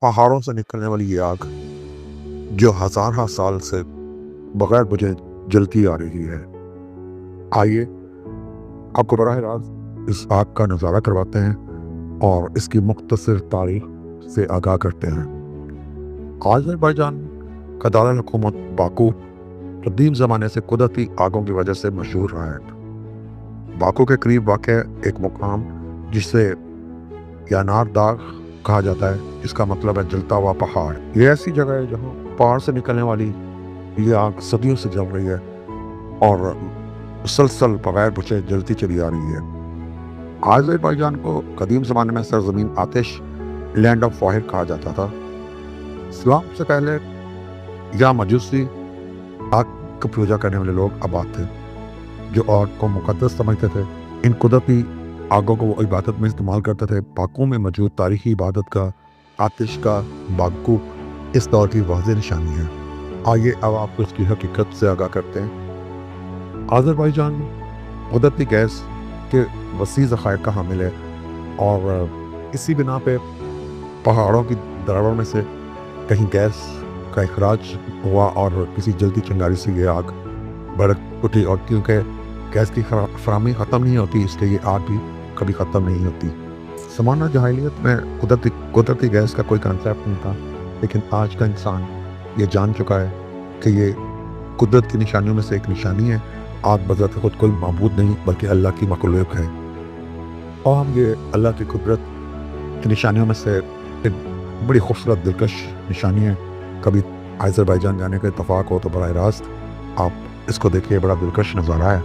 پہاڑوں سے نکلنے والی یہ آگ جو ہزارہ سال سے بغیر بجھے جلتی آ رہی ہے، آئیے آپ کو براہ راست اس آگ کا نظارہ کرواتے ہیں اور اس کی مختصر تاریخ سے آگاہ کرتے ہیں۔ آذربائیجان کا دارالحکومت باکو قدیم زمانے سے قدرتی آگوں کی وجہ سے مشہور رہا ہے۔ باکو کے قریب واقع ایک مقام جسے یانار داغ کہا جاتا ہے، اس کا مطلب ہے جلتا ہوا پہاڑ۔ یہ ایسی جگہ ہے جہاں پہاڑ سے نکلنے والی یہ آگ صدیوں سے جل رہی ہے اور مسلسل بغیر بجھے جلتی چلی آ رہی ہے۔ آذربائیجان کو قدیم زمانے میں سرزمین آتش لینڈ آف فائر کہا جاتا تھا۔ اسلام سے پہلے یا مجوسی آگ کی پوجا کرنے والے لوگ آباد تھے جو آگ کو مقدس سمجھتے تھے۔ ان قدرتی آگوں کو وہ عبادت میں استعمال کرتے تھے۔ باکو میں موجود تاریخی عبادت کا آتش کا باکو اس دور کی واضح نشانی ہے۔ آئیے اب آپ کو اس کی حقیقت سے آگاہ کرتے ہیں۔ آذربائیجان قدرتی گیس کے وسیع ذخائر کا حامل ہے اور اسی بنا پہ پہاڑوں کی دراڑوں میں سے کہیں گیس کا اخراج ہوا اور کسی جلدی چنگاری سے یہ آگ بھڑک اٹھی، اور کیونکہ گیس کی فراہمی ختم نہیں ہوتی اس لیے یہ آگ بھی کبھی ختم نہیں ہوتی۔ زمانہ جاہلیت میں قدرتی گیس کا کوئی کنسیپٹ نہیں تھا، لیکن آج کا انسان یہ جان چکا ہے کہ یہ قدرت کی نشانیوں میں سے ایک نشانی ہے۔ آگ بذات خود کوئی معبود نہیں بلکہ اللہ کی مخلوق ہے، اور ہم یہ اللہ کی قدرت کی نشانیوں میں سے ایک بڑی خوبصورت دلکش نشانی ہے۔ کبھی آذربائیجان جانے کا اتفاق ہو تو براہ راست آپ اس کو دیکھیے، بڑا دلکش نظارہ ہے۔